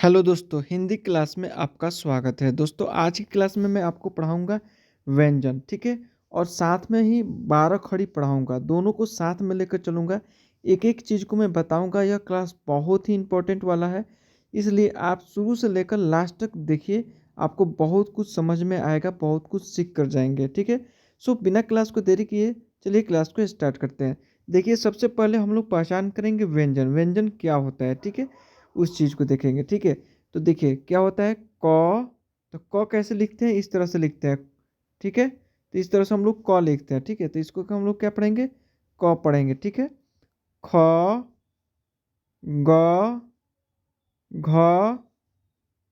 Hello दोस्तों, Hindi class में आपका स्वागत है। दोस्तों, आज की क्लास में मैं आपको पढ़ाऊँगा व्यंजन, ठीक है? और साथ में ही 12 खड़ी पढ़ाऊँगा, दोनों को साथ में लेकर चलूँगा। एक-एक चीज़ को मैं बताऊँगा, यह क्लास बहुत ही इम्पोर्टेंट वाला है, इसलिए आप शुरू से लेकर लास्ट तक देखिए, आपको बहुत कुछ समझ में आएगा, बहुत कुछ सीख कर जाएँगे, ठीक है? सो बिना क्लास को देरी किए चलिए क्लास को स्टार्ट करते हैं। देखिए, सबसे पहले हम लोग पहचान करेंगे व्यंजन, व्यंजन क्या होता है, ठीक है? उस चीज़ को देखेंगे, ठीक है? तो देखिए क्या होता है क, तो क कैसे लिखते हैं? इस तरह से लिखते हैं, ठीक है? तो इस तरह से हम लोग क लिखते हैं, ठीक है? तो इसको हम लोग क्या पढ़ेंगे? क पढ़ेंगे, ठीक है? ख, ग, घ,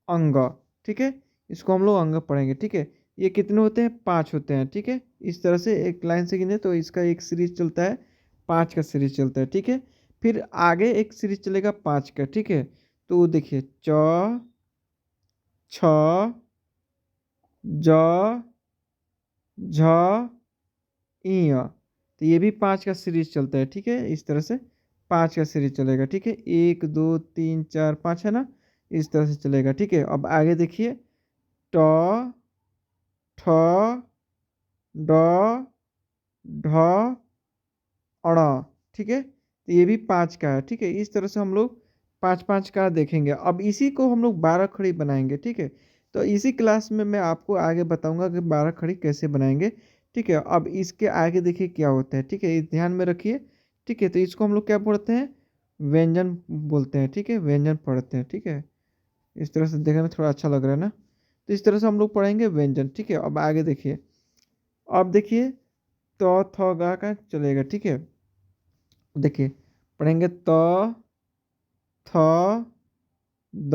अंग, ठीक है? इसको हम लोग अंग पढ़ेंगे, ठीक है? ये कितने होते हैं? 5 होते हैं, ठीक है? इस तरह से एक लाइन से गिने तो इसका एक सीरीज़ चलता है, 5 का सीरीज़ चलता है, ठीक है? फिर आगे एक सीरीज़ चलेगा 5 का, ठीक है? तो देखिए च, छ, ज, झ, इय। तो ये भी 5 का सीरीज़ चलता है, ठीक है? इस तरह से 5 का सीरीज़ चलेगा, ठीक है? 1, 2, 3, 4, 5 है ना? इस तरह से चलेगा, ठीक है? अब आगे देखिए ट, ठ, ड, ढ, अण, ठीक है? तो ये भी 5 का है, ठीक है? इस तरह से हम लोग 5-5 का देखेंगे। अब इसी को हम लोग 12 खड़ी बनाएँगे, ठीक है? तो इसी क्लास में मैं आपको आगे बताऊँगा कि 12 खड़ी कैसे बनाएँगे, ठीक है? अब इसके आगे देखिए क्या होता है, ठीक है? ये ध्यान में रखिए, ठीक है? तो इसको हम लोग क्या बोलते हैं? व्यंजन बोलते हैं, ठीक है? व्यंजन पढ़ते हैं, ठीक है? इस तरह से देखने में थोड़ा अच्छा लग रहा है ना? तो इस तरह से हम लोग पढ़ेंगे व्यंजन, ठीक है? अब आगे देखिए, अब देखिए त, थ, ग का चलेगा, ठीक है? देखिए पढ़ेंगे त, थ, द,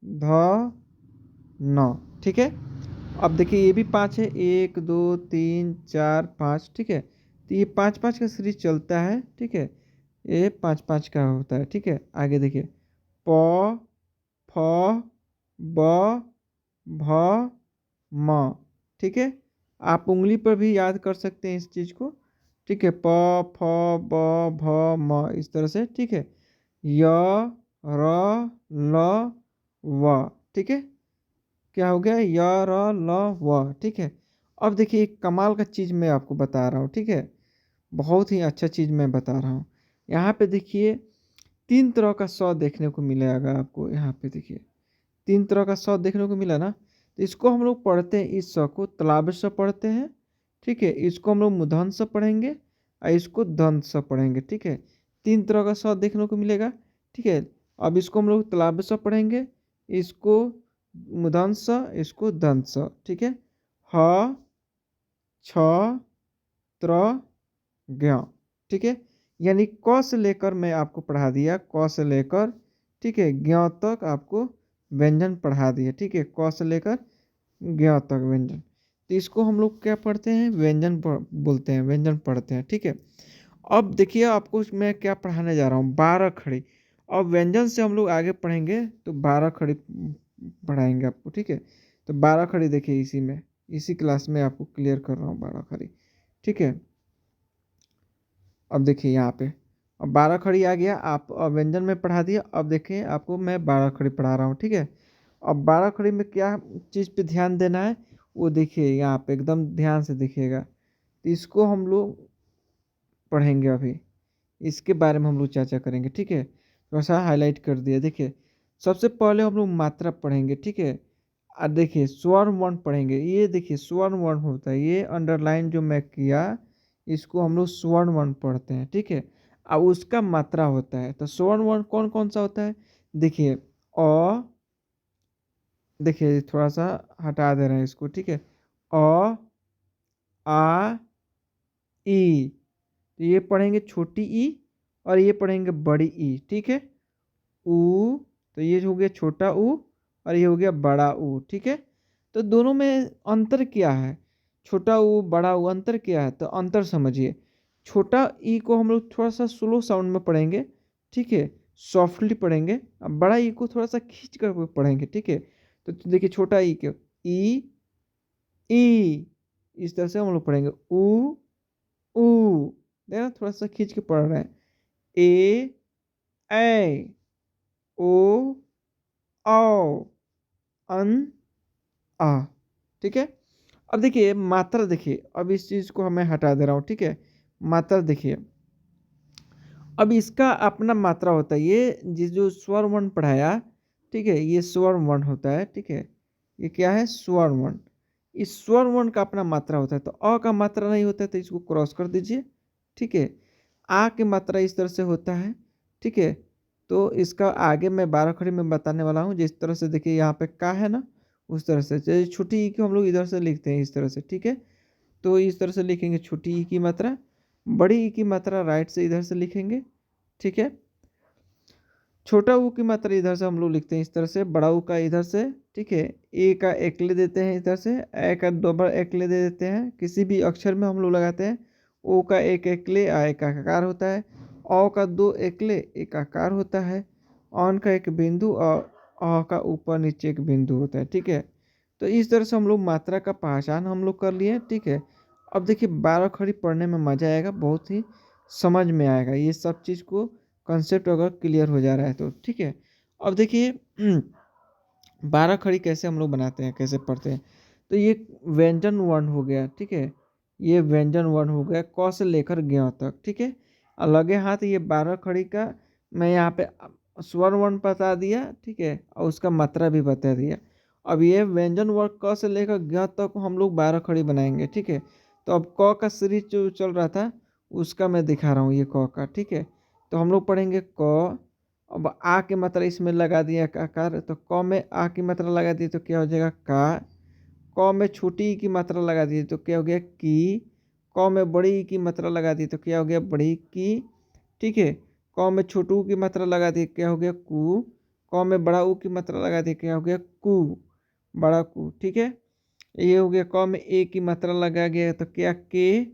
ध, न, ठीक है? अब देखिए ये भी 5 है, 1, 2, 3, 4, 5, ठीक है? तो ये 5-5 का सीरीज़ चलता है, ठीक है? ये 5-5 का होता है, ठीक है? आगे देखिए प, फ, ब, भ, म, ठीक है? आप उँगली पर भी याद कर सकते हैं इस चीज़ को, ठीक है? प, फ, ब, भ, म इस तरह से, ठीक है? य, र, ल, व, ठीक है? क्या हो गया? य, र, ल, व, ठीक है? अब देखिए एक कमाल का चीज़ मैं आपको बता रहा हूँ, ठीक है? बहुत ही अच्छा चीज़ मैं बता रहा हूँ। यहाँ पे देखिए 3 तरह का स देखने को मिलेगा आपको, यहाँ पे देखिए 3 तरह का स देखने को मिला ना? तो इसको हम लोग पढ़ते हैं, इस स को तालव्य स पढ़ते हैं, ठीक है? इसको हम लोग मूर्धन्य स पढ़ेंगे और इसको दंत स पढ़ेंगे, ठीक है? 3 तरह का स देखने को मिलेगा, ठीक है? अब इसको हम लोग तालव्य स पढ़ेंगे, इसको मूर्धन्य स, इसको दंत स, ठीक है? ह, छ, त्र, ज्ञ, ठीक है? यानी क से लेकर मैं आपको पढ़ा दिया, क से लेकर, ठीक है, ज्ञ तक आपको व्यंजन पढ़ा दिए, ठीक है? क से लेकर ज्ञ तक व्यंजन। तो इसको हम लोग क्या पढ़ते हैं? व्यंजन बोलते हैं, व्यंजन पढ़ते हैं, ठीक है? अब देखिए आपको मैं क्या पढ़ाने जा रहा हूँ, 12 खड़ी। अब व्यंजन से हम लोग आगे पढ़ेंगे तो 12 खड़ी पढ़ाएँगे आपको, ठीक है? तो 12 खड़ी देखिए इसी में, इसी क्लास में आपको क्लियर कर रहा हूँ 12 खड़ी, ठीक है? अब देखिए यहाँ पे, अब 12 खड़ी आ गया, आप व्यंजन में पढ़ा दिया। अब देखिए आपको मैं 12 खड़ी पढ़ा रहा हूँ, ठीक है? अब 12 खड़ी में क्या चीज़ पे ध्यान देना है, वो देखिए यहाँ पे एकदम ध्यान से देखिएगा। तो इसको हम लोग पढ़ेंगे अभी, इसके बारे में हम लोग चर्चा करेंगे, ठीक है? थोड़ा-सा हाइलाइट कर दिया, देखिए। सबसे पहले हम लोग मात्रा पढ़ेंगे, ठीक है? देखिए स्वर्ण वर्ण पढ़ेंगे, ये देखिए स्वर्ण वर्ण होता है, ये अंडरलाइन जो मैं किया, इसको हम लोग स्वर्ण वर्ण पढ़ते हैं, ठीक है? अब उसका मात्रा होता है, तो स्वर्ण वर्ण कौन-कौन सा होता है? देखिए अ, देखिए थोड़ा-सा हटा दे रहे हैं इसको, ठीक है? अ, आ, ई, तो ये पढ़ेंगे छोटी ई और ये पढ़ेंगे बड़ी ई, ठीक है? ऊ, तो ये हो गया छोटा ऊ और ये हो गया बड़ा ऊ, ठीक है? तो दोनों में अंतर क्या है? छोटा ऊ, बड़ा ऊ अंतर क्या है? तो अंतर समझिए। छोटा ई को हम लोग थोड़ा-सा स्लो साउंड में पढ़ेंगे, ठीक है? सॉफ्टली पढ़ेंगे। अब बड़ा ई को थोड़ा-सा खींच कर पढ़ेंगे, ठीक है? तो देखिए छोटा ई क्यों? ई, ई, इस तरह से हम लोग पढ़ेंगे। ऊ, ऊ, देखा थोड़ा-सा खींच के पढ़ रहे हैं। ए, ऐ, ओ, औ, अन, आ। ठीक है। अब देखिए मात्रा, देखिए अब इस चीज़ को मैं हटा दे रहा हूँ, ठीक है। मात्रा देखिए, अब इसका अपना मात्रा होता है, ये जिस जो स्वर वर्ण पढ़ाया, ठीक है, ये स्वर वर्ण होता है, ठीक है। ये क्या है? स्वर वर्ण। इस स्वर वर्ण का अपना मात्रा होता है, तो अ का मात्रा नहीं होता है तो इसको क्रॉस कर दीजिए, ठीक है। आ की मात्रा इस तरह से होता है, ठीक है। तो इसका आगे मैं 12 खड़ी में बताने वाला हूँ। जिस तरह से देखिए यहाँ पे का है ना, उस तरह से जैसे छोटी ई को हम लोग इधर से लिखते हैं इस तरह से, ठीक है। तो इस तरह से लिखेंगे छोटी ई की मात्रा, बड़ी ई की मात्रा राइट से इधर से लिखेंगे, ठीक है। छोटा ऊ की मात्रा इधर से हम लोग लिखते हैं इस तरह से, बड़ा ऊ का इधर से, ठीक है। ए का एकले देते हैं इधर से, ए का डबल एकले दे देते हैं, किसी भी अक्षर में हम लोग लगाते हैं। ओ का एक एकले, आ एक आकार होता है। औ का दो एकले, एक आकार होता है। ऑन का एक बिंदु और अ का ऊपर नीचे एक बिंदु होता है, ठीक है। तो इस तरह से हम लोग मात्रा का पहचान हम लोग कर लिए, ठीक है। अब देखिए 12 खड़ी पढ़ने में मज़ा आएगा, बहुत ही समझ में आएगा ये सब चीज़ को, कंसेप्ट अगर क्लियर हो जा रहा है तो, ठीक है। अब देखिए 12 खड़ी कैसे हम लोग बनाते हैं, कैसे पढ़ते हैं। तो ये व्यंजन वर्ण हो गया, ठीक है। ये व्यंजन वर्ण हो गया क से लेकर ज्ञ तक, ठीक है। और लगे हाथ ये 12 खड़ी का मैं यहाँ पे स्वर वर्ण बता दिया, ठीक है, और उसका मात्रा भी बता दिया। अब ये व्यंजन वर्ण क से लेकर ज्ञ तक हम लोग 12 खड़ी बनाएंगे, ठीक है। तो अब क का सीरीज जो चल रहा था उसका मैं दिखा रहा हूँ, ये क का, ठीक है। तो हम लोग पढ़ेंगे क, अब आ की मात्रा इसमें लगा दिया आकार, तो क में आ की मात्रा लगा दी तो क्या हो जाएगा? का। क में छोटी ई की मात्रा लगा दी तो क्या हो गया? की। क में बड़ी ई की मात्रा लगा दी तो क्या हो गया? बड़ी की, ठीक है। क में छोटू की मात्रा लगा दी क्या हो गया? कु। क में बड़ा ऊ की मात्रा लगा दी क्या हो गया? कु, बड़ा कु, ठीक है। ये हो गया। क में ए की मात्रा लगा गया तो क्या? के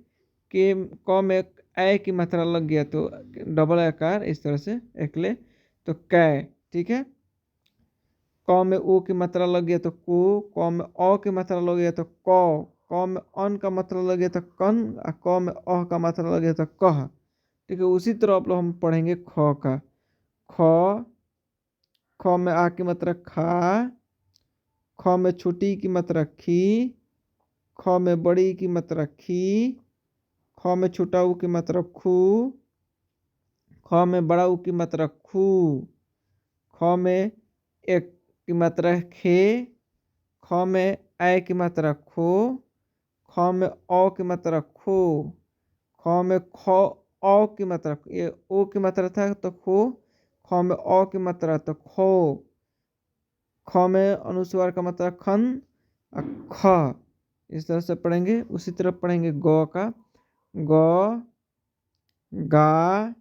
क में ए की मात्रा लग गया तो डबल आकार इस तरह से एकले, तो कै, ठीक है। क में ओ की मात्रा लग गया तो को, क में अ की मात्रा लग गया तो क में अन का मात्रा लग गया तो कन, और क में अ का मात्रा लग गया तो कह, ठीक है। उसी तरह आप लोग हम पढ़ेंगे ख का। ख, ख में आ की मात्रा खा, ख में छोटी की मात्रा खी, ख में बड़ी की मात्रा खी, ख में छोटा ऊ की मात्रा खू, ख में बड़ा ऊ की मात्रा खू, ख में एक की मात्रा खे, ख में ए की मात्रा खो, ख में अ की मात्रा खो, ख में अ की मात्रा, ये ओ की मात्रा था तो खो, ख में अ की मात्रा तो खो, ख में अनुस्वार का मात्रा खन, और ख। इस तरह से पढ़ेंगे। उसी तरह पढ़ेंगे ग का। ग, गा,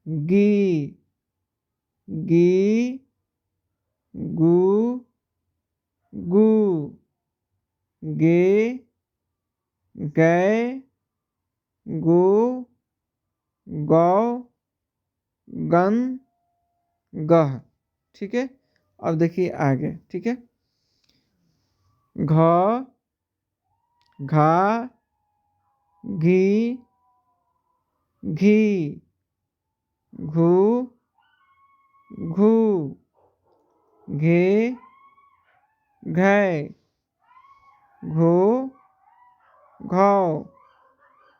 गी, गी, गु, गु, गे, गै, गो, गौ, गन, गह, ठीक है। अब देखिए आगे, ठीक है। घ, घा, घी, घी, घू, घू, घे, घै, घो, घौ,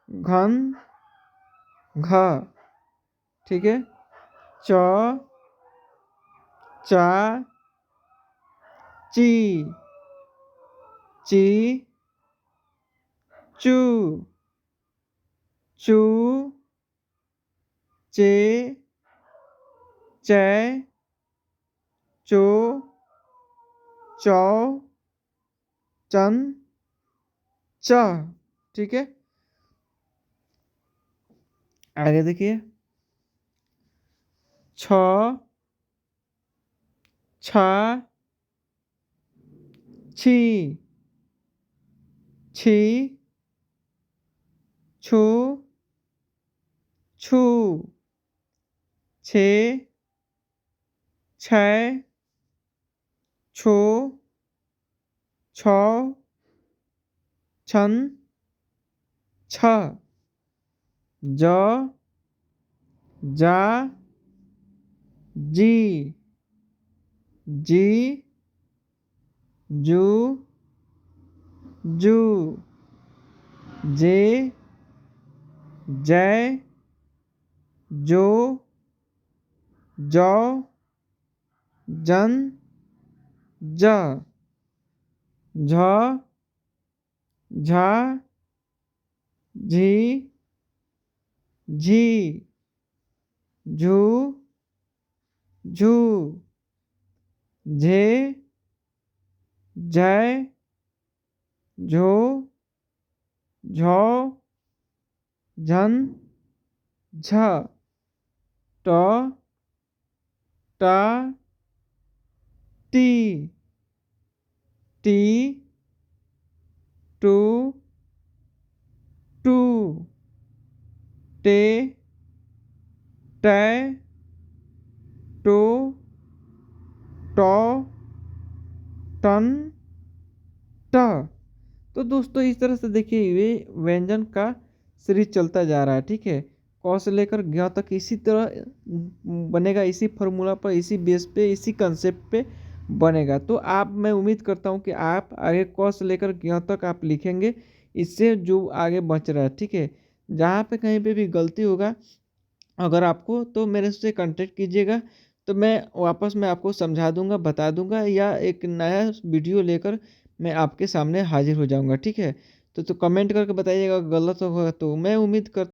घन, घ, ठीक है। च, चा, ची, ची, चू, चू, चे, चै, चो, चौ, चन, च, ठीक है। आगे देखिए छ, छा, छी, छी, छू, छू, छे, छै, छो, छौ, छन, छ, ज, जा, जी, जी जू जू जे जय जो जौ जन ज झ झा झी झी झू झू झे जय झो झौ झन झ ट टा टी टी टू टू टे टै टो टौ टन ट। तो दोस्तों इस तरह से देखिए ये व्यंजन का सीरीज चलता जा रहा है, ठीक है। क से लेकर ज्ञ तक इसी तरह बनेगा, इसी फार्मूला पर, इसी बेस पे, इसी कंसेप्ट पे बनेगा। तो आप, मैं उम्मीद करता हूँ कि आप आगे क से लेकर ज्ञ तक आप लिखेंगे, इससे जो आगे बच रहा है, ठीक है। जहाँ पे कहीं पे भी गलती होगा अगर आपको, तो मेरे से कांटेक्ट कीजिएगा, तो मैं वापस मैं आपको समझा दूंगा, बता दूंगा, या एक नया वीडियो लेकर मैं आपके सामने हाजिर हो जाऊंगा, ठीक है। तो कमेंट करके बताइएगा, गलत होगा तो मैं उम्मीद कर